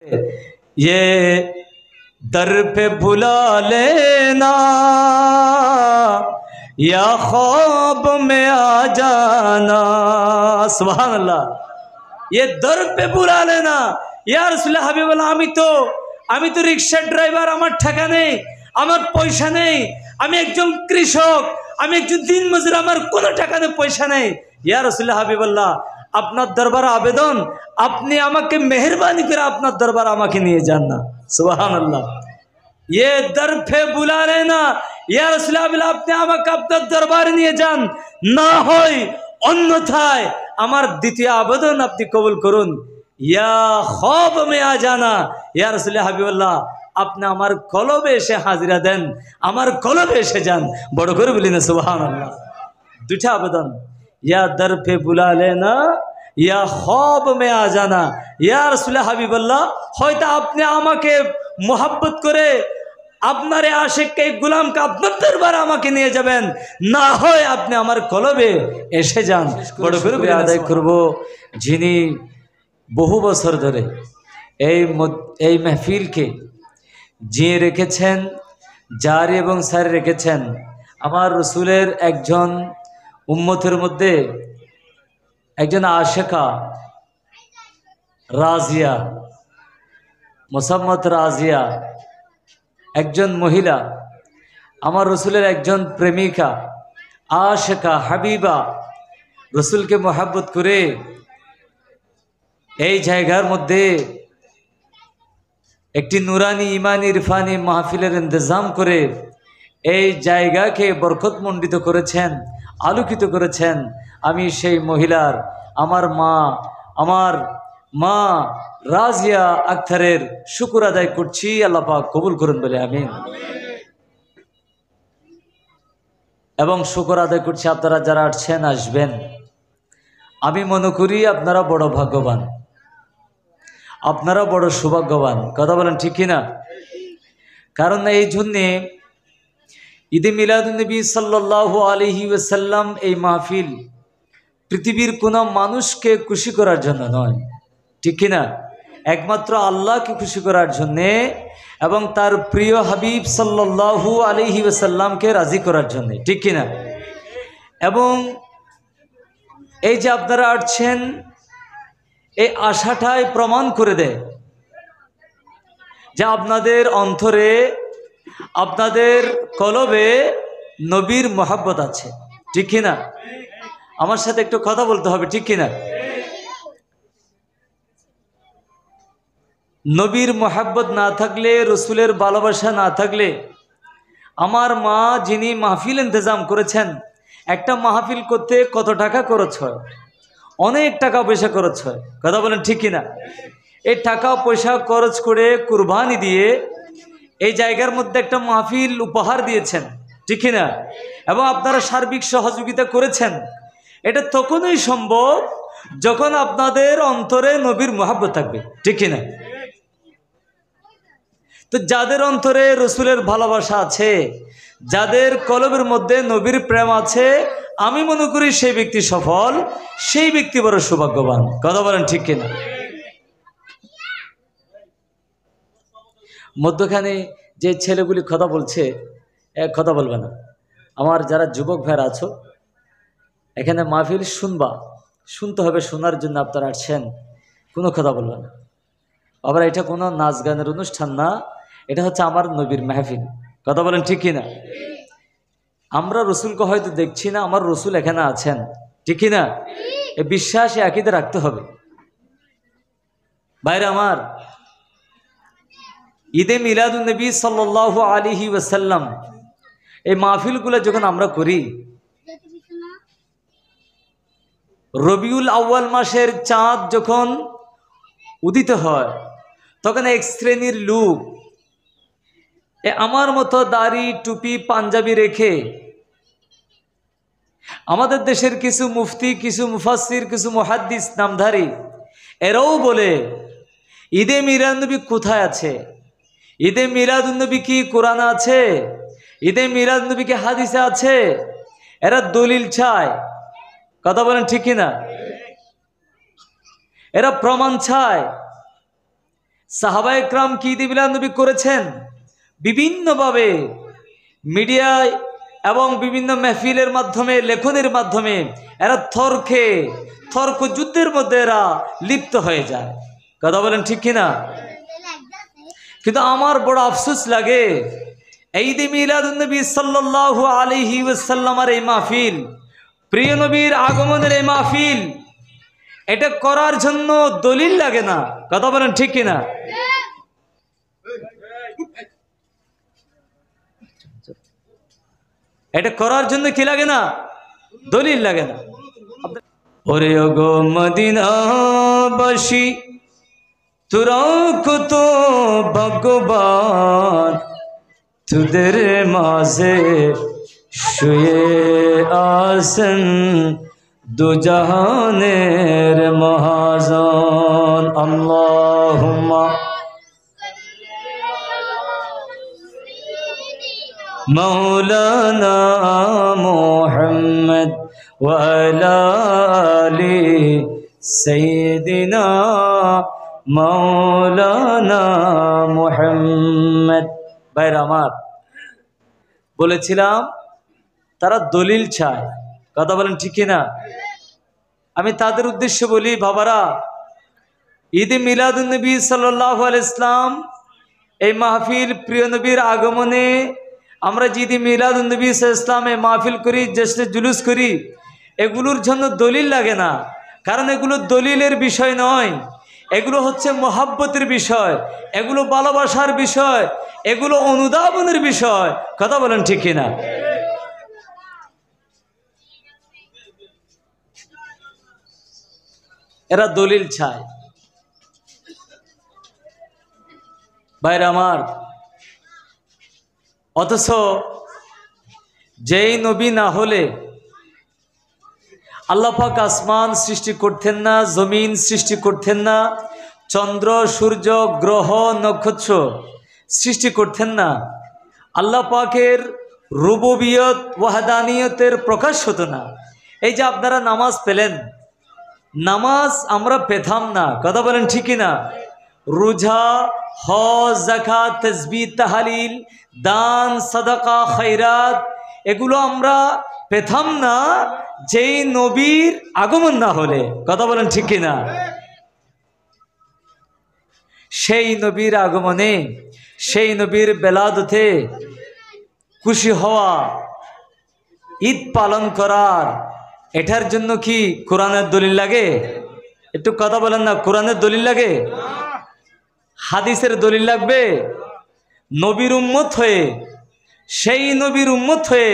ये दर पे बुला लेना या ख्वाब में आ जाना। सुभान अल्लाह। ये दर पे बुला लेना। या रसूलुल्लाह হাবিবাল্লাহ, আমি তো রিকশা ড্রাইভার, আমার টাকা নেই, আমার পয়সা নেই, আমি একজন কৃষক, আমি একজন দিনমজুর, আমার কোনো টাকা নেই, পয়সা নেই। ইয়া রাসূলুল্লাহ হাবিবাল্লাহ, আপনার দরবারে আবেদন, আপনি আমাকে মেহেরবানি করে আপনার দরবারে আমাকে নিয়ে যান না। সুবহানাল্লাহ। ये दर पे बुला लेना, या রাসূলুল্লাহ, আপনি আমাকে আপনার দরবারে নিয়ে যান, না হয় অন্যথায় আমার দ্বিতীয় আবেদন আপনি কবুল করুন। ইয়া খ্বাব মে আ জানা, ইয়া রাসূলুল্লাহ হাবিবাল্লাহ, আপনি আমার কলবে এসে হাজিরা দেন, আমার কলবে এসে যান। বড় করে বলিনা সুবহানাল্লাহ। দুটা আবেদন, ইয়া দর पे बुला लेना ইয়া খ্বাব মে আ জানা। ইয়া রাসূলুল্লাহ হাবিবাল্লাহ, হয়তো আপনি আমাকে মোহাব্বত করে আপনার আশিককে, গোলামকে আপনার দরবারে আমাকে নিয়ে যাবেন, না হয় আপনি আমার কলবে এসে যান। বড় করে আদায় করব, যিনি বহু বছর ধরে এই মাহফিলকে জিয়ে রেখেছেন, জারি এবং সারি রেখেছেন। আমার রসুলের একজন উম্মতের মধ্যে একজন আশিকা রাজিয়া, মোসাম্মত রাজিয়া, একজন মহিলা, আমার রসুলের একজন প্রেমিকা, আশিকা হাবিবা, রসুলকে মোহাব্বত করে এই জায়গার মধ্যে একটি নুরানি ইমানি ইরফানি মাহফিলের ইন্তজাম করে এই জায়গাকে বরকতমণ্ডিত করেছেন, আলোকিত করেছেন। আমি সেই মহিলার, আমার মা রাজিয়া আক্তারের শুকর আদায় করছি। আল্লাহ পাক কবুল করুন বলে আমিন। এবং শুকর আদায় করছি আপনারা যারা আসছেন, আসবেন। আমি মনে করি আপনারা বড় ভাগ্যবান, আপনারা বড় সৌভাগ্যবান। কথা বলেন ঠিক কিনা? কারণ এই জন্যে ঈদে মিলাদুন্নবী সাল্লাল্লাহু আলাইহি ওয়াসাল্লাম এই মাহফিল পৃথিবীর কোনো মানুষকে খুশি করার জন্য নয়, ঠিক কিনা? একমাত্র আল্লাহকে খুশি করার জন্যে এবং তার প্রিয় হাবিব সাল্লাল্লাহু আলাইহি ওয়াসাল্লামকে রাজি করার জন্যে, ঠিক কিনা? এবং এই যে আপনারা আসছেন, এই আশাটাই প্রমাণ করে দেয় যে আপনাদের অন্তরে, আপনাদের কলবে নবীর মহব্বত আছে, ঠিক কিনা? আমার সাথে একটু কথা বলতে হবে, ঠিক কিনা? নবীর মহব্বত না থাকলে, রসুলের ভালোবাসা না থাকলে, আমার মা যিনি মাহফিল ইন্তজাম করেছেন, একটা মাহফিল করতে কত টাকা খরচ হয়? অনেক টাকা পয়সা খরচ হয়। কথা বলেন ঠিক কিনা? এই টাকা পয়সা খরচ করে কুরবানি দিয়ে এই জায়গার মধ্যে একটা মাহফিল উপহার দিয়েছেন, ঠিক কিনা? এবং আপনারা সার্বিক সহযোগিতা করেছেন। এটা তখনই সম্ভব যখন আপনাদের অন্তরে নবীর মহব্বত থাকবে, ঠিক কিনা? তো যাদের অন্তরে রসুলের ভালোবাসা আছে, যাদের কলবের মধ্যে নবীর প্রেম আছে, আমি মনে করি সেই ব্যক্তি সফল, সেই ব্যক্তি বড় সৌভাগ্যবান। কথা বলেন ঠিক কিনা? মধ্যখানে যে ছেলেগুলি কথা বলছে, কথা বলবে না। আমার যারা যুবক ভাইরা আছো, এখানে মাহফিল শুনতে হবে, শোনার জন্য আপনারা আসছেন, কোনো কথা বলবে না। আবার এটা কোনো নাচ গানের অনুষ্ঠান না, এটা হচ্ছে আমার নবীর মাহফিল। কথা বলেন ঠিক কিনা? আমরা রসুলকে হয়তো দেখছি না, আমার রসুল এখানে আছেন, ঠিক কিনা? এই বিশ্বাস, আকীদা রাখতে হবে। ভাইরা আমার, ঈদে মিলাদুন্নবী সাল্লাল্লাহু আলাইহি ওয়াসাল্লাম এই মাহফিলগুলো যখন আমরা করি, রবিউল আউয়াল মাসের চাঁদ যখন উদিত হয়, তখন এক শ্রেণীর লোক আমার মতো দাড়ি টুপি পাঞ্জাবি রেখে, আমাদের দেশের কিছু মুফতি, কিছু মুফাসসির, কিছু মুহাদ্দিস নামধারী, এরাও বলে ঈদে মিলাদুন্নবী কোথায় আছে? ঈদে মিলাদুন্নবী কি কোরআনে আছে? ঈদে মিলাদুন্নবী কি হাদিসে আছে? এরা দলিল চায়। কথা বলেন ঠিক কিনা? এরা প্রমাণ চায়। সাহাবায়ে কেরাম কি ঈদে মিলাদুন্নবী করেছেন বিভিন্নভাবে মিডিয়ায় এবং বিভিন্ন মেহফিলের মাধ্যমে, লেখনের মাধ্যমে এরা তর্ক যুদ্ধের মধ্যে এরা লিপ্ত হয়ে যায়। কথা বলেন ঠিক কিনা? কিন্তু আমার বড় আফসোস লাগে, ঈদে মিলাদুন্নবী সাল্লাল্লাহু আলাইহি ওয়াসাল্লামের এই মাহফিল, প্রিয় নবীর আগমনের এই মাহফিল, এটা করার জন্য দলিল লাগে না। কথা বলেন ঠিক কিনা? এটা করার জন্য কি লাগে না? দলিল লাগে না। ওরে ওগো মদিনাবাসী, তোরা কত ভাগ্যবান, তোদের মাঝে শুয়ে আছেন দুজাহানের মহাজন। আল্লাহুম্মা মাওলানা মুহাম্মদ ওয়া আলা আলি সাইয়্যিদিনা মাওলানা মুহাম্মদ। ভাইরা আমার, বলেছিলাম তারা দলিল চায়। কথা বলেন ঠিক না? আমি তাদের উদ্দেশ্যে বলি, বাবারা, ঈদে মিলাদুন্নবী সাল্লাল্লাহু আলাইহি ইসলাম এই মাহফিল, প্রিয় নবীর আগমনে আমরা যে ঈদে মিলাদুন্নবী সাল্লাল্লাহু আলাইহি ইসলামে মাহফিল করি, জশ্নে জুলুস করি, এগুলোর জন্য দলিল লাগে না। কারণ এগুলো দলিলের বিষয় নয়, এগুলো হচ্ছে মহাব্বতের বিষয়, এগুলো ভালোবাসার বিষয়, এগুলো অনুধাবনের বিষয়। কথা বলেন ঠিক কিনা? এরা দলিল চায়। ভাইরা আমার, অথচ যেই নবী না হলে আল্লাহ পাক আসমান সৃষ্টি করতেন না, জমিন সৃষ্টি করতেন না, চন্দ্র সূর্য গ্রহ নক্ষত্র সৃষ্টি করতেন না। আল্লাহ পাকের রুবুবিয়ত ওয়াহদানিয়তের প্রকাশ হতো না। এই যে আপনারা নামাজ পেলেন, নামাজ আমরা পেতাম না। কথা বলেন ঠিকই না? রোজা, হজ, যাকাত, তাসবিহ, তাহলিল, দান, সাদাকা, খায়রাত, এগুলো আমরা পেতাম না যেই নবীর আগমন না হলে। কথা বলেন ঠিক কিনা? সেই নবীর আগমনে, সেই নবীর বেলাদতে খুশি হওয়া, ঈদ পালন করার, এটার জন্য কি কোরআনের দলিল লাগে? একটু কথা বলেন না। কোরআনের দলিল লাগে? হাদিসের দলিল লাগবে? নবীর উম্মত হয়ে, সেই নবীর উম্মত হয়ে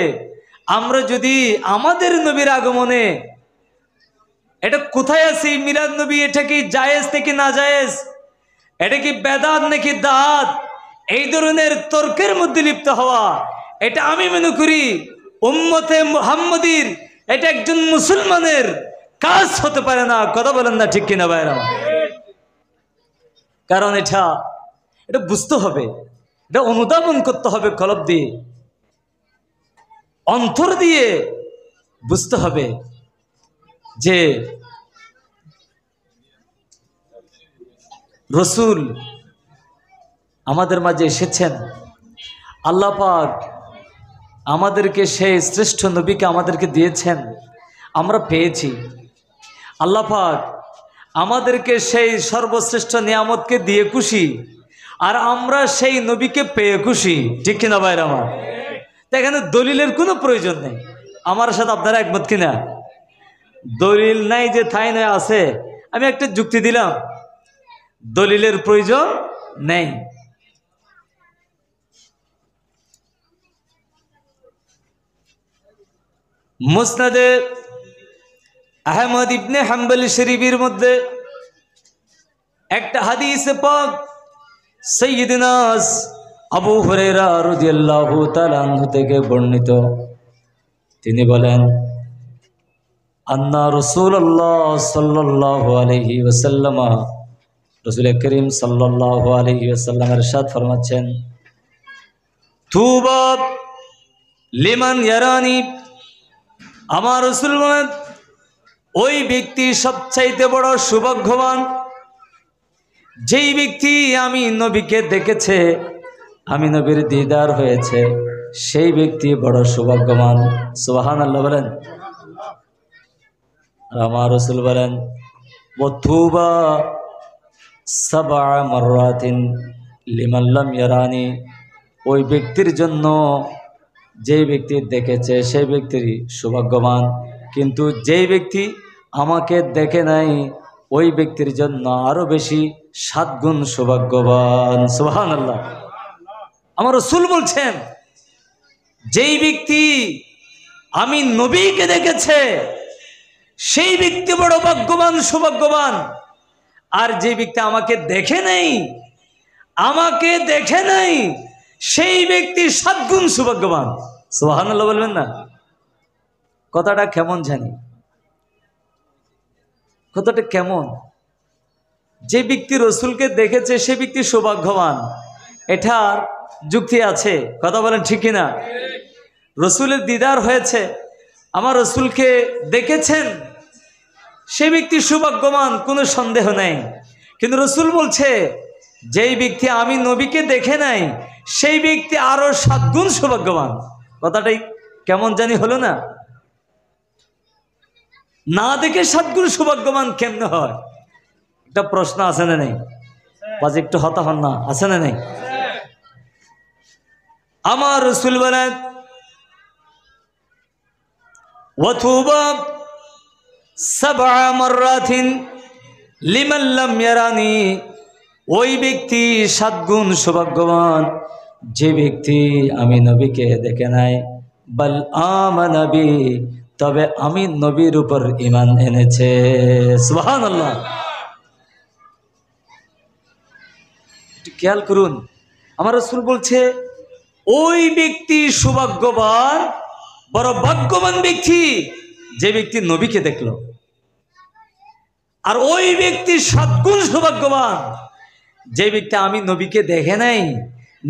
আমরা যদি আমাদের নবীর আগমনে, এটা কোথায় আছে মিলাদ নবী, এটা কি জায়েজ নাকি না জায়েজ, এটা কি বেদাত নাকি দাত, এই ধরনের তর্কের মধ্যে লিপ্ত হওয়া, এটা আমি মনে করি উম্মতে মুহাম্মদীর, এটা একজন মুসলমানের কাজ হতে পারে না। কথা বলেন না ঠিক কিনা ভাইরা? কারণ এটা বুঝতে হবে, এটা অনুধাবন করতে হবে, কলব দিয়ে, অন্তর দিয়ে বুঝতে হবে যে রসুল আমাদের মাঝে এসেছেন। আল্লাহ পাক আমাদেরকে সেই শ্রেষ্ঠ নবীকে আমাদেরকে দিয়েছেন, আমরা পেয়েছি। আল্লাহ পাক আমাদেরকে সেই সর্বশ্রেষ্ঠ নিয়ামতকে দিয়ে খুশি, আর আমরা সেই নবীকে পেয়ে খুশি। ঠিক কিনা ভাইরা আমার? তো এখানে দলিলের কোনো প্রয়োজন নেই। আমার সাথে আপনারা একমত কিনা? দলিল নাই যে ঠাই নয় আছে। আমি একটা যুক্তি দিলাম, দলিলের প্রয়োজন নেই। মুসনাদে আহমদ ইবনে হাম্বল শরীফের মধ্যে একটা হাদিস পাক সাইয়্যিদনা আবু হুরায়রা রাদিয়াল্লাহু তাআলা আনহু থেকে বর্ণিত। তিনি বলেন, আন্না রাসূলুল্লাহ সাল্লাল্লাহু আলাইহি ওয়াসাল্লাম, রাসূল করিম সাল্লাল্লাহু আলাইহি ওয়াসাল্লাম ইরশাদ ফরমাচ্ছেন, তুবা লিমান ইয়ারানি, আমার রাসূল বলেন, ওই ব্যক্তি সবচাইতে বড় সৌভাগ্যবান যেই ব্যক্তি আমি নবীকে দেখেছে, আমি নবীর দিদার হয়েছে, সেই ব্যক্তি বড় সৌভাগ্যবান। সুবহানাল্লাহ বলেন। আর আমার রাসূল বলেন, ওয়াতুবা সাবআ মাররাতিন লিমান লাম ইয়ারানি। ওই ব্যক্তির জন্য যে ব্যক্তি দেখেছে সেই ব্যক্তির সৌভাগ্যবান, কিন্তু যেই ব্যক্তি আমাকে দেখে নাই ওই ব্যক্তির জন্য আরো বেশি 7 গুণ সৌভাগ্যবান। সুবহানাল্লাহ। আমার রাসূল বলছেন, যেই ব্যক্তি আমি নবীকে দেখেছে সেই ব্যক্তি বড় ভাগ্যবান, সৌভাগ্যবান। আর যে ব্যক্তি আমাকে দেখে নাই সেই ব্যক্তি 7 গুণ সৌভাগ্যবান। সুবহানাল্লাহ বলবেন না? কথাটা কেমন জানি, কথাটা কেমন? যে ব্যক্তি রসুলকে দেখেছে সে ব্যক্তি সৌভাগ্যবান, এটার যুক্তি আছে, কথা বলেন ঠিক কিনা? রসুলের দিদার হয়েছে, আমার রসুলকে দেখেছেন, সে ব্যক্তি সৌভাগ্যবান, কোনো সন্দেহ নেই। কিন্তু রসুল বলছে, যেই ব্যক্তি আমি নবীকে দেখে নাই সেই ব্যক্তি আরো 7 গুণ সৌভাগ্যবান। কথাটাই কেমন জানি হলো না? না দেখে 7 গুণ সৌভাগ্যবান কেমনে হয়? একটা প্রশ্ন আছে না নেই? বাজ একটু হতা হন না, আছে না নেই? আমার রাসূল বলেন, ওয়াতুবা সাবআ মাররাতিন লিমান লাম ইয়ারানি। ওই ব্যক্তি 7 গুণ সৌভাগ্যবান যে ব্যক্তি আমি নবীকে দেখে নাই, বাল আমানা বি, তবে আমি নবীর উপর ঈমান এনেছে। সুবহানাল্লাহ। একটু খেয়াল করুন, আমার রাসূল বলছে ওই ব্যক্তি সৌভাগ্যবান, বড় ভাগ্যবান ব্যক্তি যে ব্যক্তি নবীকে দেখলো। আর ওই ব্যক্তি 7 গুণ সৌভাগ্যবান যে ব্যক্তি আমি নবীকে দেখে নাই,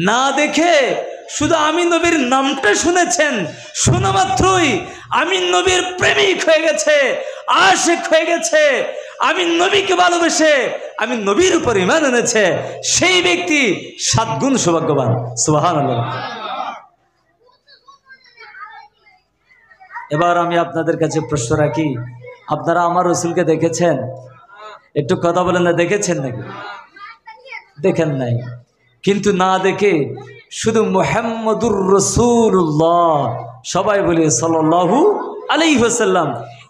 না দেখে শুধু আমি নবীর নামটা শুনেছেন, শোনা মাত্রই আমি নবীর প্রেমিক হয়ে গেছে, আশিক হয়ে গেছে, আমি নবীকে ভালোবেসে আমি নবীর উপর ঈমান এনেছে, সেই ব্যক্তি 7 গুণ সৌভাগ্যবান। সুবহানাল্লাহ। এবার আমি আপনাদের কাছে প্রশ্ন রাখি, আপনারা আমার রসুলকে দেখেছেন? একটু কথা বলেন না, দেখেছেন নাকি? দেখেন নাই। কিন্তু না দেখে শুধু মুহাম্মদুর রাসূলুল্লাহ, সবাই বলে সাল্লাল্লাহু আলাইহি ওয়াসাল্লাম,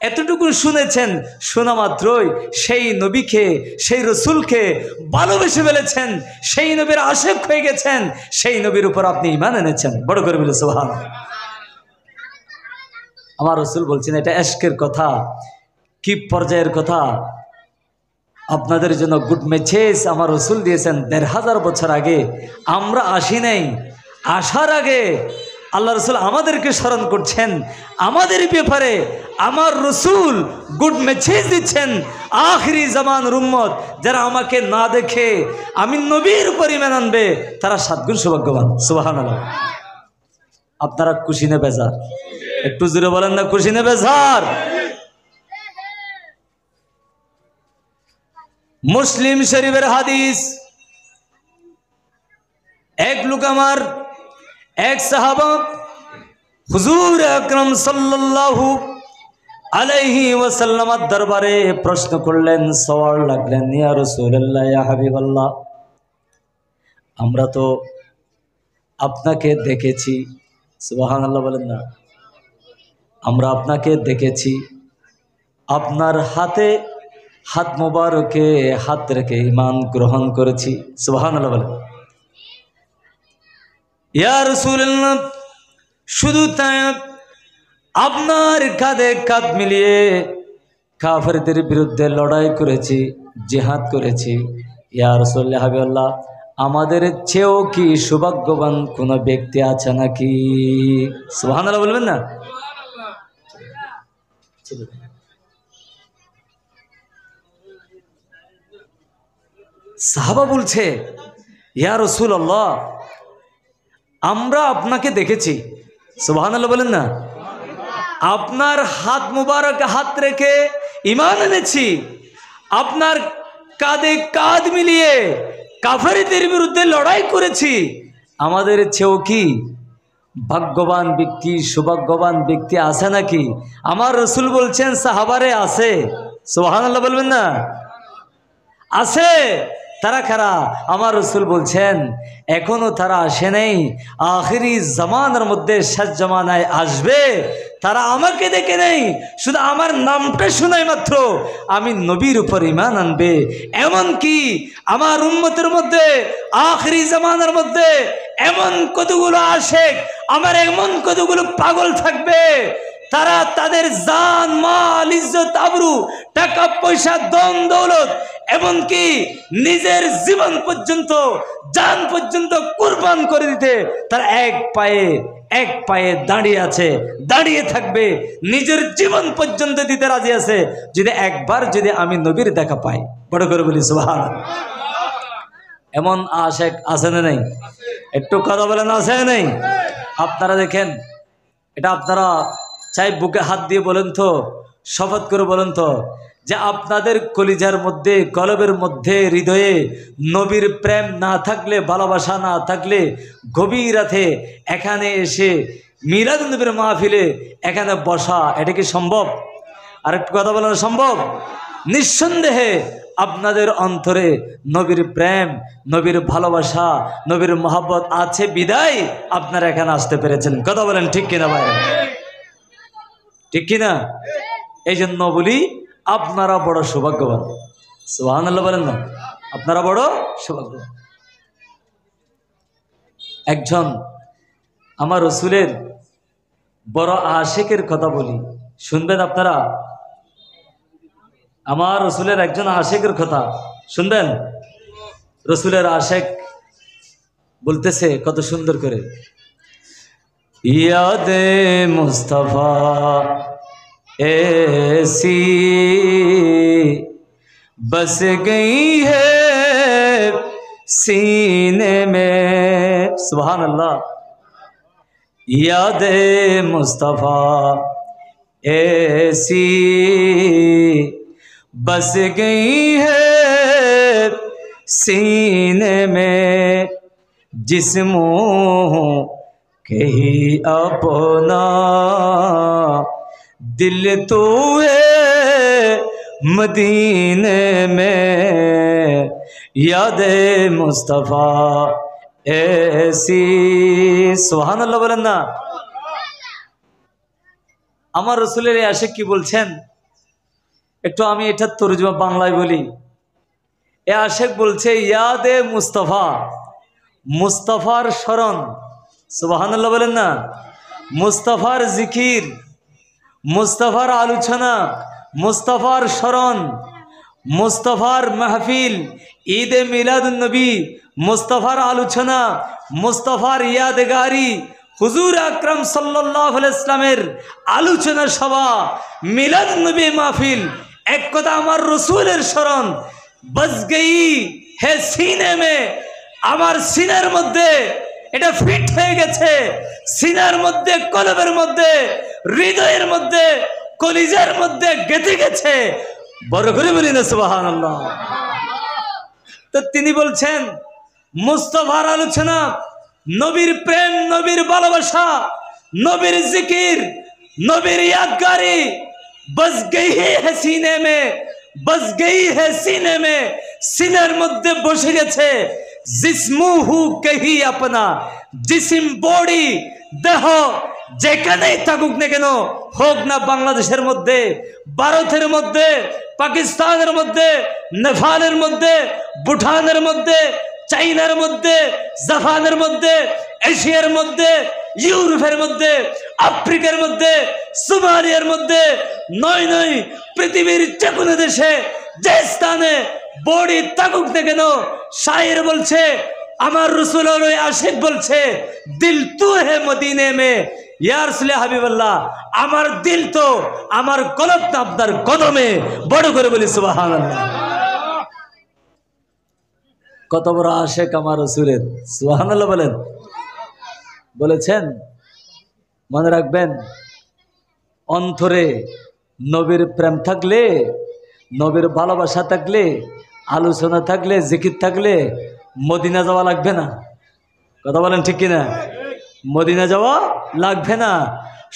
এতটুকু শুনেছেন, শোনা মাত্রই সেই নবীকে, সেই রসুলকে ভালোবেসে ফেলেছেন, সেই নবীর আশিক হয়ে গেছেন, সেই নবীর উপর আপনি ঈমান এনেছেন। বড় করে বলে সুবহানাল্লাহ। আমার রসুল বলছেন, এটা ইশকের কথা, কি পর্যায়ের কথা। আপনাদের জন্য গুড মেসেজ আমার রসুল দিয়েছেন 1500 বছর আগে। আমরা আসি নাই, আসার আগে আল্লাহ রসুল আমাদেরকে স্মরণ করছেন, আমাদের ব্যাপারে আমার রসুল গুড মেসেজ দিচ্ছেন। আখিরি জামানের উম্মত যারা আমাকে না দেখে আমি নবীর উপর ঈমান আনবে তারা 7 গুণ সৌভাগ্যবান। সুবহানাল্লাহ। আপনারা খুশি না বেজার? একটু জোরে বলেন না, খুশি না বেজার? মুসলিম শরীফের হাদিস, এক লোক আমার এক সাহাবা হুজুর আকরাম সাল্লাল্লাহু আলাইহি ওয়াসাল্লামের দরবারে প্রশ্ন করলেন, সওয়াল লাগলেন, ইয়া রাসূলুল্লাহ, ইয়া হাবিবাল্লাহ, আমরা তো আপনাকে দেখেছি। সুবহানাল্লাহ বলেন না? আমরা আপনাকে দেখেছি, আপনার হাতে হাত মোবারকে হাত রেখে ঈমান গ্রহণ করেছি। সুবহানাল্লাহ বলেন। ইয়া রাসূলুল্লাহ, শুধু তাই, আপনার কাঁধে কাঁধ মিলিয়ে কাফেরদের বিরুদ্ধে লড়াই করেছি, জিহাদ করেছি। ইয়া রাসূলুল্লাহ, হাবিবাল্লাহ, আমাদের চেয়েও কি সৌভাগ্যবান কোনো ব্যক্তি আছে নাকি? সুবহানাল্লাহ বলবেন না? সাহাবা বলছে, ইয়া রাসূলুল্লাহ, আমরা আপনাকে দেখেছি। সুবহানাল্লাহ বলেন না? আপনার হাত মুবারক হাত রেখে ঈমান এনেছি, আপনার কাঁধে কাঁধ মিলিয়ে কাফেরদের বিরুদ্ধে লড়াই করেছি, আমাদের চেয়েও কি ভাগ্যবান ব্যক্তি, সৌভাগ্যবান ব্যক্তি আছে নাকি? আমার রসুল বলছেন সাহাবারে আছে। সুবহানাল্লাহ বলবেন না? আছে। তারা কারা? আমার রসুল বলছেন এখনো তারা আসে নাই, আখিরি জামানার মধ্যে শেষ জামানায় আসবে। তারা আমাকে দেখে নেই, শুধু আমার নামটা শোনাই মাত্র আমি নবীর উপর ঈমান আনবে। এমন কি আমার উম্মতের মধ্যে আখিরি জামানার মধ্যে এমন কতগুলো আশেক, আমার এমন কতগুলো পাগল থাকবে, তারা তাদের জান, মাল, ইজ্জত, আবরু, টাকা পয়সা, ধন দৌলত, এমনকি নিজের জীবন পর্যন্ত, জান পর্যন্ত কুরবান করে দিতে তারা এক পায়ে দাঁড়িয়ে আছে, দাঁড়িয়ে থাকবে, নিজের জীবন পর্যন্ত দিতে রাজি আছে যদি একবার যদি আমি নবীর দেখা পাই। বড় করে বলি সুবহানাল্লাহ। এমন আশেক আছে না নাই? একটু কথা বলেন, আছে না নাই? আপনারা দেখেন, এটা আপনারা চাই বুকে হাত দিয়ে বলেন তো, শপথ করে বলেন তো, যে আপনাদের কলিজার মধ্যে, কলবের মধ্যে, হৃদয়ে নবীর প্রেম না থাকলে, ভালোবাসা না থাকলে, গভীর রাতে এখানে এসে মিলাদ নবীর মাহফিলে এখানে বসা, এটা কি সম্ভব? আর একটু কথা বলেন, সম্ভব? নিঃসন্দেহে আপনাদের অন্তরে নবীর প্রেম, নবীর ভালোবাসা, নবীর মহব্বত আছে বিদায় আপনারা এখানে আসতে পেরেছেন। কথা বলেন ঠিক কিনা ভাই? ঠিক কিনা? এই জন্য বলি আপনারা বড় সৌভাগ্যবান। সুবহানাল্লাহ বলেন না? আপনারা বড় সৌভাগ্যবান। একজন আমার রসুলের বড় আশিকের কথা বলি, শুনবেন আপনারা? আমার রসুলের একজন আশিকের কথা শুনবেন। রসুলের আশিক বলতেছে কত সুন্দর করে, ইয়াদে মুস্তাফা ऐसी बस गई है सीने में। सुभान अल्लाह। याद मुस्तफ़ा ऐसी बस गई है सीने में, जिस्मों के ही अपना दिल तो है मदीने में, याद मुस्तफ़ा ऐसी। सुबहानाल्लाह বলেন না? আমার রসুলের এই আশিক কি বলছেন একটু আমি এটা তরজমা বাংলায় বলি। এ আশিক বলছে ইয়াদে মুস্তফা, মুস্তফার স্মরণ। সুবহানাল্লাহ বলেন না? মুস্তফার জিকির, মুস্তফার আলোচনা, মুস্তফার স্মরণ, মুস্তফার মাহফিল, ঈদে মিলাদুন নবী, মুস্তফার আলোচনা, মুস্তফার ইয়াদগারি, হুজুর আকরাম সাল্লাল্লাহু আলাইহি ইসলামের আলোচনা সভা, মিলাদুন নবী মাহফিল, এক কথা আমার রসুলের স্মরণ বস গই হে সিনে মে, আমার সিনার মধ্যে এটা ফিট হয়ে গেছে, সিনার মধ্যে, কলবের মধ্যে, হৃদয়ের মধ্যে, কলিজার মধ্যে গেঁথে গেছে। বড় করে বলি না সুবহানাল্লাহ। তো তিনি বলছেন মুস্তফার আলোচনা, নবীর প্রেম, নবীর ভালোবাসা, নবীর জিকির, নবীর ইয়াদগারি বস গই হে সিনে মে, বস গই হে সিনে মে, সিনার মধ্যে বসে গেছে। জিসমুহু কহি আপনা, জিসিম, বডি, দেহ যেখানেই থাকুক না কেন, হোক না বাংলাদেশের মধ্যে, ভারতের মধ্যে, পাকিস্তানের মধ্যে, নেপালের মধ্যে, ভুটানের মধ্যে, চাইনার মধ্যে, জাপানের মধ্যে, এশিয়ার মধ্যে, ইউরোপের মধ্যে, আফ্রিকার মধ্যে, সোমালিয়ার মধ্যে, নয় নয় পৃথিবীর যে কোনো দেশে, যে স্থানে বডি থাকুক না কেন, শায়ের বলছে, আমার রসুল আশিক বলছে দিল তু হে মদিনে মে, ইয়া রাসূল হাবিবাল্লাহ, আমার দিল তো, আমার কলব তো আপনার কদমে। বড় করে বলি সুবহানাল্লাহ। কত বড় আশিক আমার রসুলের। সুবহানাল্লাহ বলেন। বলেছেন মনে রাখবেন, অন্তরে নবীর প্রেম থাকলে, নবীর ভালোবাসা থাকলে আলোচনা থাকলে, জিকির থাকলে মদিনা যাওয়া লাগবে না। কথা বলেন ঠিক কিনা? মদিনা যাওয়া লাগবে না,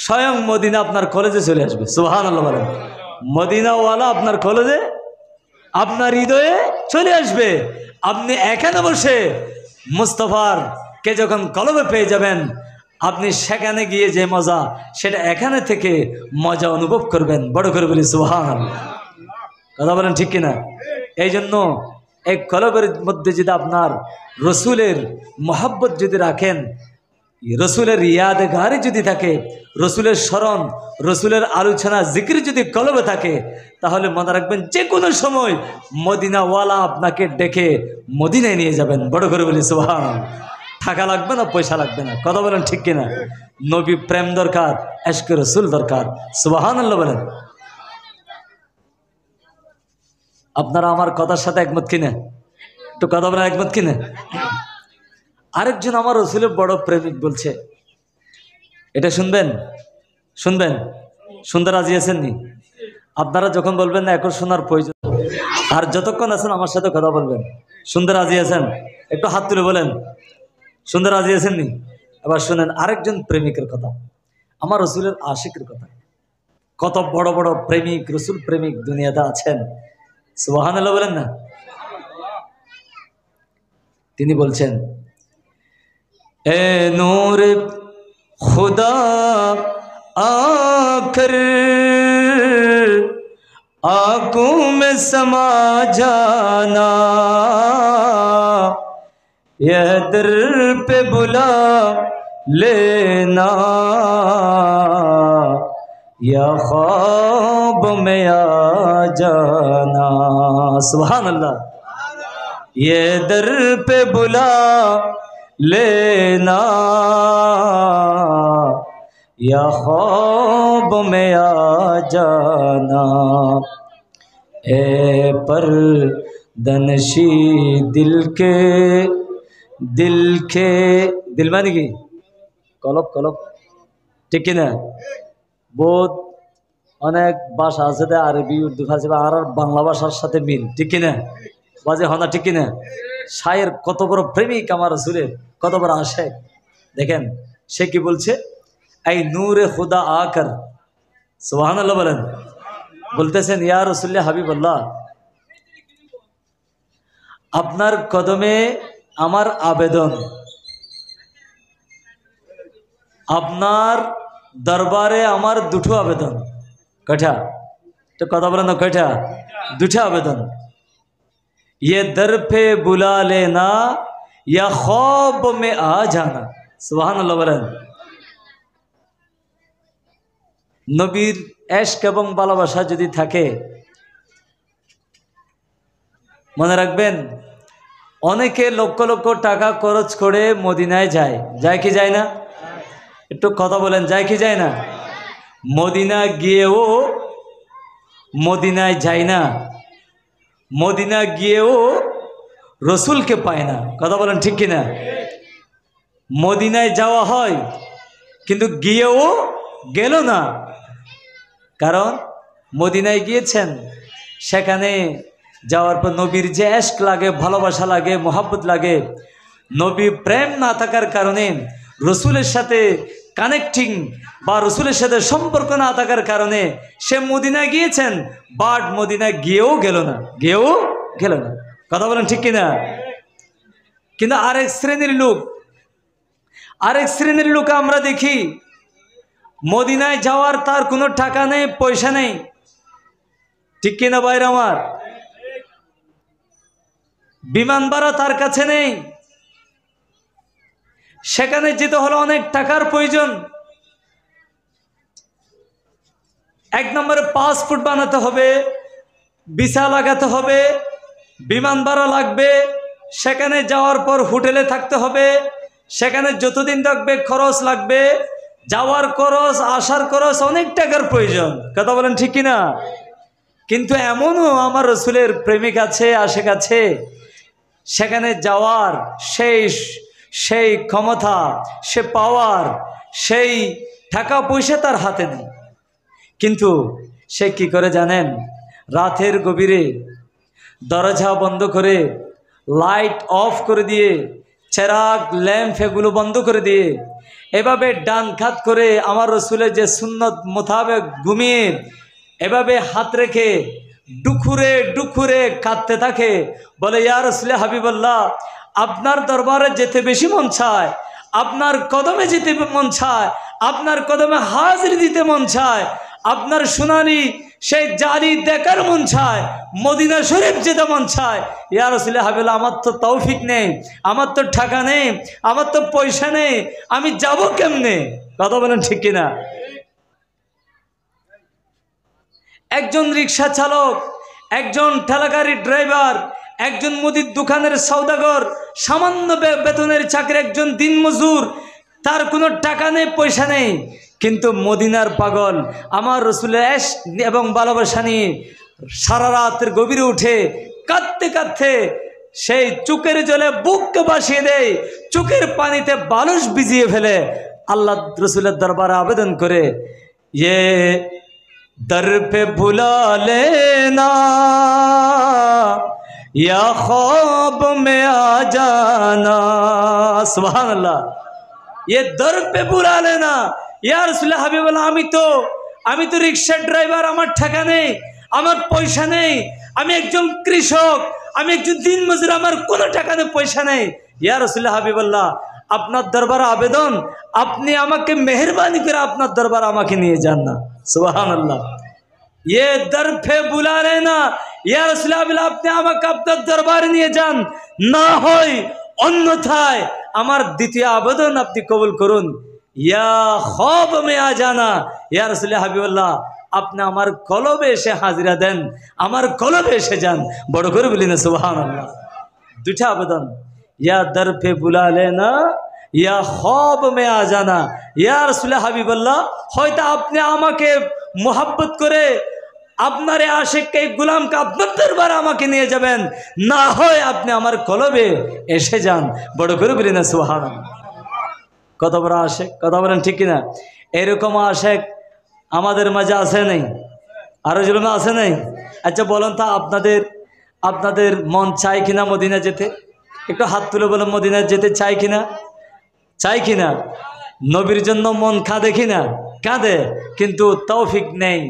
স্বয়ং মদিনা আপনার কলেজে চলে আসবে। সুবহানাল্লাহ বলেন। মদিনাওয়ালা আপনার কলেজে, আপনার হৃদয়ে চলে আসবে। আপনি এখানে বসে মুস্তাফার কে যখন কলবে পেয়ে যাবেন, আপনি সেখানে গিয়ে যে মজা, সেটা এখানে থেকে মজা অনুভব করবেন। বড় করে বলি সুবহানাল্লাহ। কথা বলেন ঠিক কিনা? এই জন্য এই কলবের মধ্যে যদি আপনার রসুলের মহব্বত যদি রাখেন, রসুলের ইয়াদগারি যদি থাকে, রসুলের স্মরণ, রসুলের আলোচনা, জিকির যদি কলবে থাকে, তাহলে মনে রাখবেন যে কোনো সময় মদিনাওয়ালা আপনাকে ডেকে মদিনায় নিয়ে যাবেন। বড় করে বলি সুবহানাল্লাহ। টাকা লাগবে না, পয়সা লাগবে না। কথা বলেন ঠিক কিনা? নবী প্রেম দরকার, ইশক রসুল দরকার। সুবহানাল্লাহ বলেন। আপনারা আমার কথার সাথে একমত কিনা? একটু কথা বলেন, একমত কিনা? আরেকজন আমার রসুলের বড় প্রেমিক বলছে, এটা শুনবেন? শুনবেন? শুনতে রাজি আছেন নি? আপনারা যখন বলবেন না এখন শোনার প্রয়োজন, আর যতক্ষণ আছেন আমার সাথে কথা বলবেন। শুনতে রাজি আছেন? একটু হাত তুলে বলেন শুনতে রাজি আছেন নি? এবার শুনেন আরেকজন প্রেমিকের কথা, আমার রসুলের আশিকের কথা। কত বড় বড় প্রেমিক, রসুল প্রেমিক দুনিয়াতে আছেন। সুবহানাল্লাহ বলেন না? তিনি বলছেন, এ নূর खुदा आकर आंखों में समा जाना, यह दर पे बुला लेना, या ख्वाब में आ जाना। सुभान अल्लाह। ये दर पे बुला लेना, या ख्वाब में आ जाना, ए परदनशी दिल के दिल माने কি কলব, কলব ঠিক না? বোধ অনেক ভাষা আছে, আরবি, উর্দু, ফার্সি আর বাংলা ভাষার সাথে মিল, ঠিক কিনা? বাজে হনা, ঠিক কিনা? শায়ের কত বড় প্রেমিক আমার রসুলের, কত বড় আশিক। দেখেন সে কি বলছে, এই নূরে খুদা আকার, সুবহানাল্লাহ বলেন। বলতেছেন, ইয়া রাসূলুল্লাহ হাবিবাল্লাহ, আপনার কদমে আমার আবেদন, আপনার দরবারে আমার দুটো আবেদন। কয়টা? তো কথা বলেন না, কয়টা? দুটো আবেদন। ये दर पे बुला लेना, या ख्वाब में आ जाना। सुभान अल्लाह বলেন। নবীর ইশক এবং ভালোবাসা যদি থাকে, মনে রাখবেন অনেকে লক্ষ লক্ষ টাকা খরচ করে মদিনায় যায়, যায় কি যায় না? একটু কথা বলেন, যায় কি যায় না? মদিনা গিয়েও মদিনায় যায় না, মদিনা গিয়েও রসুলকে পায় না। কথা বলেন ঠিক কিনা? মদিনায় যাওয়া হয় কিন্তু গিয়েও গেল না, কারণ মদিনায় গিয়েছেন, সেখানে যাওয়ার পর নবীর যে ইশক লাগে, ভালোবাসা লাগে, মোহাব্বত লাগে, নবী প্রেম না থাকার কারণে, রসুলের সাথে কানেক্টিং বা রসুলের সাথে সম্পর্ক না থাকার কারণে সে মদিনায় গিয়েছেন, বাট মদিনায় গিয়েও গেল না, গিয়েও গেল না। কথা বলেন ঠিক কিনা? কিন্তু আরেক শ্রেণীর লোক আমরা দেখি, মদিনায় যাওয়ার তার কোনো টাকা নেই, পয়সা নেই, ঠিক কিনা ভাইরা আমার? বিমান ভাড়া তার কাছে নেই, সেখানে যেতে হলে অনেক টাকার প্রয়োজন। এক নম্বরে পাসপোর্ট বানাতে হবে, ভিসা লাগাতে হবে, বিমান ভাড়া লাগবে, সেখানে যাওয়ার পর হোটেলে থাকতে হবে, সেখানে যতদিন থাকবে খরচ লাগবে, যাওয়ার খরচ, আসার খরচ, অনেক টাকার প্রয়োজন। কথা বলেন ঠিক কিনা? কিন্তু এমনও আমার রসুলের প্রেমিক আছে, আশিক আছে, সেখানে যাওয়ার সেই ক্ষমতা, সে পাওয়ার, সেই টাকা পয়সা তার হাতে নেই। কিন্তু সে কি করে জানেন? রাতের গভীরে দরজা বন্ধ করে, লাইট অফ করে দিয়ে, চেরাগ ল্যাম্প এগুলো বন্ধ করে দিয়ে এভাবে ডান কাত করে আমার রসুলের যে সুন্নত মোতাবেক ঘুমিয়ে এভাবে হাত রেখে ডুখুরে ডুখুরে কাঁদতে থাকে। বলে, ইয়া রাসূলে হাবিবাল্লাহ, আপনার দরবারে যেতে বেশি মন চায়, আপনার কদমে যেতে মন চায়, আপনার কদমে হাজির দিতে মন চায়, আপনার শুনানি সেই জারি দেখার মন চায়, মদিনা শরীফ যেতে মন চায়। ইয়া রাসূলে হাবিবাল্লাহ, আমার তো তৌফিক নেই, আমার তো টাকা নেই, আমার তো পয়সা নেই, আমি যাব কেমনে? কথা বলেন ঠিক কিনা? একজন রিক্সা চালক, একজন ঠেলাগাড়ির ড্রাইভার, একজন মুদির দোকানের সওদাগর, সামান্য বেতনের চাকরি, একজন দিনমজুর, তার কোনো টাকা নেই, পয়সা নেই, কিন্তু মদিনার পাগল আমার রসুলের এশ এবং ভালোবাসা নিয়ে সারা রাতের গভীরে উঠে কাঁদতে কাঁদতে সেই চোখের জলে বুককে ভাসিয়ে দেয়, চোখের পানিতে বালুস ভিজিয়ে ফেলে, আল্লাহ রসুলের দরবারে আবেদন করে, ইয়ে दर पे बुला लेना या ख्वाब में आ जाना। सुभान अल्लाह। ये दर पे बुला लेना। या रसूलुल्लाह হাবিবাল্লাহ, আমি তো রিক্সা ড্রাইভার, আমার টাকা নেই, আমার পয়সা নেই, আমি একজন কৃষক, আমি একজন দিনমজুর, আমার কোনো টাকা নেই, পয়সা নেই। ইয়া রাসূলুল্লাহ হাবিবাল্লাহ, আপনার দরবারে আবেদন, আপনি আমাকে মেহেরবানি করে আপনার দরবারে আমাকে নিয়ে যান না। সুবহানাল্লাহ। ये दर पे बुला लेना, या রাসূলুল্লাহ, আপনি আমাকে আপনার দরবারে নিয়ে যান, না হয় অন্যথায় আমার দ্বিতীয় আবেদন আপনি কবুল করুন। ইয়া খ্বাব মে আ জানা, ইয়া রাসূলুল্লাহ হাবিবাল্লাহ, আপনি আমার কলবে এসে হাজিরা দেন, আমার কলবে এসে যান। বড় করে বলি না সুবহানাল্লাহ। দুইটা আবেদন, ইয়া দর पे बुला लेना, ইয়া খ্বাব মে আ জানা। ইয়া রাসূলুল্লাহ হাবিবাল্লাহ, হয়তো আপনি আমাকে মোহাব্বত করে আপনার আশিককে, গোলামকে আপনার দরবারে আমাকে নিয়ে যাবেন, না হয় আপনি আমার কলবে এসে যান। বড় করে বলি না সুবহানাল্লাহ। কত বড় আশিক, কথা বলেন ঠিক কিনা? এরকম আশিক আমাদের মাঝে আছে নেই? আরো যেরকম আছে নেই? আচ্ছা বলেন তো, আপনাদের মন চাই কিনা মদিনা যেতে? একটু হাত তুলে বলেন, মদিনা যেতে চাই কিনা? চাই কিনা? নবীর জন্য মন কাঁদে কিনা? কাঁদে, কিন্তু তৌফিক নেই,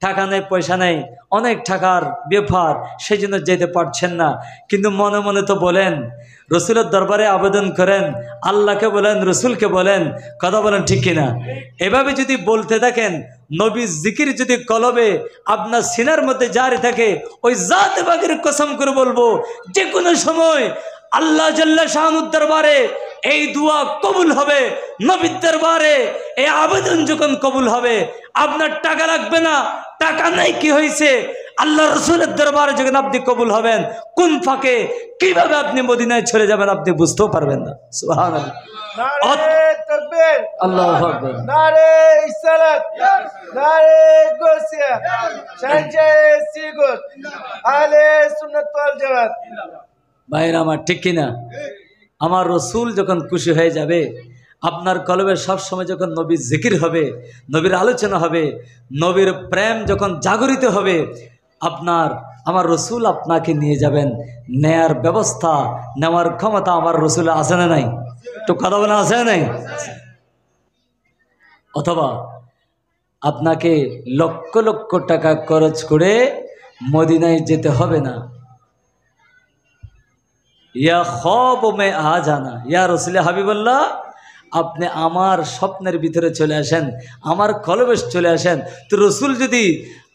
টাকা নেই, পয়সা নেই, অনেক টাকার ব্যাপার, সেই জন্য যেতে পারছেন না। কিন্তু মনে মনে তো বলেন, রসুলের দরবারে আবেদন করেন, আল্লাহকে বলেন, রসুলকে বলেন। কথা বলেন ঠিক কিনা? এভাবে যদি বলতে থাকেন, নবীর জিকির যদি কলবে আপনার সিনার মধ্যে জারি থাকে, ওই জাতে পাকের কসম করে বলবো, যে কোনো সময় আল্লাহ জাল্লা শানুর দরবারে এই দোয়া কবুল হবে। নবীর দরবারে এই আবেদন যখন কবুল হবে, আপনার টাকা লাগবে না, টাকা নাই কি হয়েছে, আল্লাহ রসুলের দরবারে যখন আপনি কবুল হবেন, কোন ফাঁকে কিভাবে আপনি মদিনায় চলে যাবেন আপনি বুঝতেও পারবেন না। সুবহানাল্লাহ। নারে তাকবীর, আল্লাহু আকবার, নারে ইসলাত, নারে গোসিয়া, শাহজে সিগুত, আহলে সুন্নাত ওয়াল জামাত। ভাইরা আমার ঠিক কিনা? আমার রসুল যখন খুশি হয়ে যাবে, আপনার কলবে সবসময় যখন নবীর জিকির হবে, নবীর আলোচনা হবে, নবীর প্রেম যখন জাগরিত হবে, আমার রসুল আপনাকে নিয়ে যাবেন। নেয়ার ব্যবস্থা, নেওয়ার ক্ষমতা আমার রসুল আছে না নাই? একটু কথা বলে আছে না নাই? অথবা আপনাকে লক্ষ লক্ষ টাকা খরচ করে মদিনায় যেতে হবে না। ইয়া খ্বাব মে আ জানা, ইয়া রাসূল হাবিবাল্লাহ, আপনি আমার স্বপ্নের ভিতরে চলে আসেন, আমার কলবে চলে আসেন। তো রসুল যদি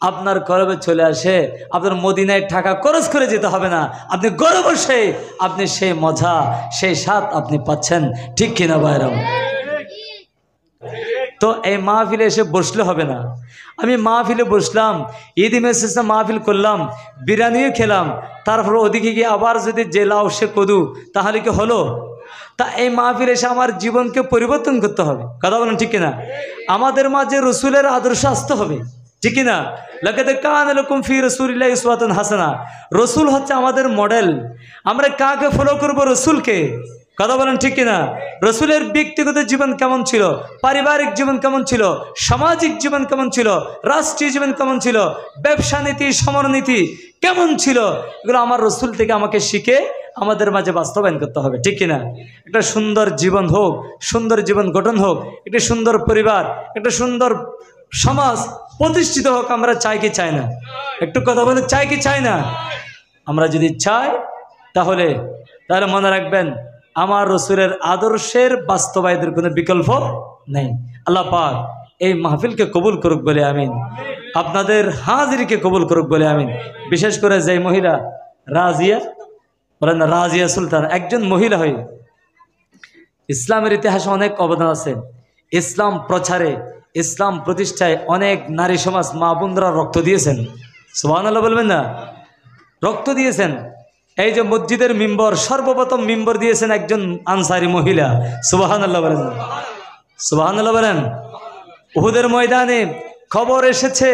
আপনার কলবে চলে আসে, আপনার মদিনায় টাকা খরচ করে যেতে হবে না, আপনি ঘরে বসে আপনি সেই মজা, সেই স্বাদ আপনি পাচ্ছেন। ঠিক কিনা ভাইরাম? তো এই মাহফিলে এসে বসলে হবে না। আমি মাহফিলে বসলাম, ঈদ মেসেজে মাহফিল করলাম, বিরিয়ানিও খেলাম, তারপর ওদিকে গিয়ে আবার যদি যে লাউ সে কদু, তাহলে কি হলো? তা এই মাহফিলে এসে আমার জীবনকে পরিবর্তন করতে হবে। কথা বলেন ঠিক কিনা? আমাদের মাঝে রসুলের আদর্শ আসতে হবে। ঠিক কিনা? লাকাদ কানা লাকুম ফি রাসূলিল্লাহি উসওয়াতুন হাসানাহ। রসুল হচ্ছে আমাদের মডেল। আমরা কাকে ফলো করব? রসুলকে। কথা বলেন ঠিক কিনা? রসুলের ব্যক্তিগত জীবন কেমন ছিল, পারিবারিক জীবন কেমন ছিল, সামাজিক জীবন কেমন ছিল, রাষ্ট্রীয় জীবন কেমন ছিল, ব্যবসা নীতি, সমরনীতি কেমন ছিল, এগুলো আমার রসুল থেকে আমাকে শিখে আমাদের মাঝে বাস্তবায়ন করতে হবে, ঠিক কিনা? একটা সুন্দর জীবন হোক, সুন্দর জীবন গঠন হোক, একটি সুন্দর পরিবার, একটা সুন্দর সমাজ প্রতিষ্ঠিত হোক, আমরা চাই কি চাই না? একটু কথা বলে, চাই কি চাই না? আমরা যদি চাই তাহলে মনে রাখবেন, আমার রসুলের আদর্শের বাস্তবায়নের কোনো বিকল্প নেই। আল্লাহ পাক এই মাহফিলকে কবুল করুক বলে আমিন। আপনাদের হাজিরকে কবুল করুক বলে আমিন। বিশেষ করে যে মহিলা রাজিয়া, বলেন না, রাজিয়া সুলতান একজন মহিলা হয়ে ইসলামের ইতিহাসে অনেক অবদান আছে। ইসলাম প্রচারে, ইসলাম প্রতিষ্ঠায় অনেক নারী সমাজ, মা বোনরা রক্ত দিয়েছেন। সুবহানাল্লাহ বলবেন না? রক্ত দিয়েছেন। এই যে মসজিদের মিম্বর, সর্বপ্রথম মিম্বর দিয়েছেন একজন আনসারি মহিলা। সুবহানাল্লাহ বলেন, সুবহানাল্লাহ বলেন। উহুদের ময়দানে খবর এসেছে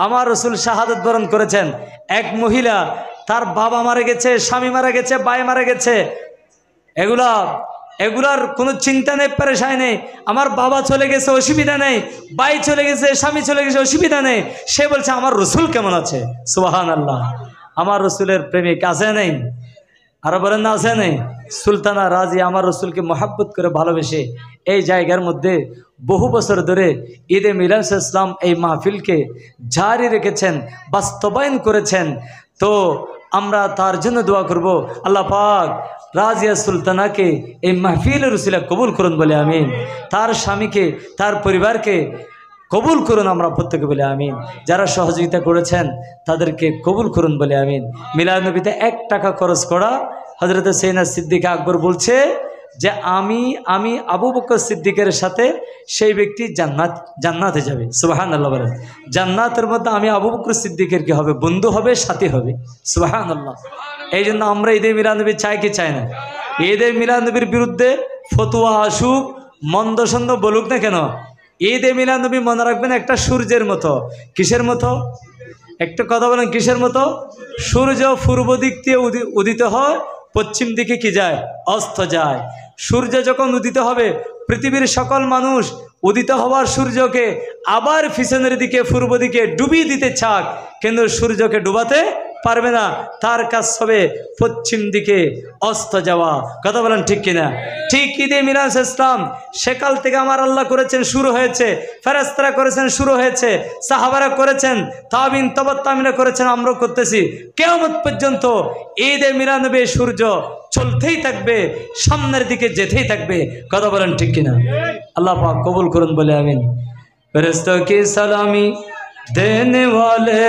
আমার রসুল শাহাদত বরণ করেছেন। এক মহিলা, তার বাবা মারা গেছে, স্বামী মারা গেছে, ভাই মারা গেছে, এগুলার কোনো চিন্তা নেই, পেরেশানি নেই। আমার বাবা চলে গেছে, অসুবিধা নেই, ভাই চলে গেছে, স্বামী চলে গেছে, অসুবিধা নেই। সে বলছে আমার রসুল কেমন আছে? সুবহানাল্লাহ। আমার রসুলের প্রেমিক আছে নেই? আরো বলেন না, আছে নেই? সুলতানা রাজি আমার রসুলকে মহাব্বত করে ভালোবেসে এই জায়গার মধ্যে বহু বছর ধরে ঈদে মিলাদ ইসলাম এই মাহফিলকে জারি রেখেছেন, বাস্তবায়ন করেছেন। তো আমরা তার জন্য দোয়া করব, আল্লাহ পাক রাজিয়া সুলতানাকে এই মাহফিলের উসিলা কবুল করুন বলে আমিন। তার স্বামীকে, তার পরিবারকে কবুল করুন আমরা প্রত্যেকে বলে আমিন। যারা সহযোগিতা করেছেন তাদেরকে কবুল করুন বলে আমিন। মিলাদ নবীতে 1 টাকা খরচ করা হযরত সৈয়দনা সিদ্দিক আকবর বলছে যে আমি আবু বকর সিদ্দিকের সাথে সেই ব্যক্তি জান্নাতে যাবে। সুবহানাল্লাহ বলেন। জান্নাতের মধ্যে আমি আবু বকর সিদ্দিকের কি হবে? বন্ধু হবে, সাথী হবে। সুবহানাল্লাহ। এই জন্য আমরা ঈদে মিলাদ নবী চাই কি চাই না? ঈদে মিলাদ নবীর বিরুদ্ধে ফতোয়া আসুক, মন্দ সন্দ বলুক না কেন, ঈদে মিলাদ নবী মনে রাখবেন একটা সূর্যের মতো। কিসের মতো? একটা কথা বলেন, কিসের মতো? সূর্য পূর্ব দিক দিয়ে উদিত হয়, পশ্চিম দিকে কি যায়? অস্ত যায়। সূর্য যখন উদিত হবে, পৃথিবীর সকল মানুষ উদিত হওয়ার সূর্যকে আবার পিছনের দিকে, পূর্ব দিকে ডুবিয়ে দিতে চাক, কিন্তু সূর্যকে ডুবাতে পারবে না। তার কাজ হবে পশ্চিম দিকে অস্ত যাওয়া। কথা বলেন ঠিক কিনা? ঠিক ঈদে মিলাদ ইসলাম সেকাল থেকে আমার আল্লাহ করেছেন, শুরু হয়েছে, ফেরেশতারা করেছেন, শুরু হয়েছে, সাহাবারা করেছেন, তাবিন তবাত তাবিনরা করেছেন, আমরাও করতেছি। কিয়ামত পর্যন্ত ঈদে মিলাদ নবী সূর্য চলতেই থাকবে, সামনের দিকে যেতেই থাকবে। কথা বলেন ঠিক কিনা? আল্লাহ পাক কবুল করুন বলে আমিন। ফেরেশতা কি সালামি দেনে ওয়ালে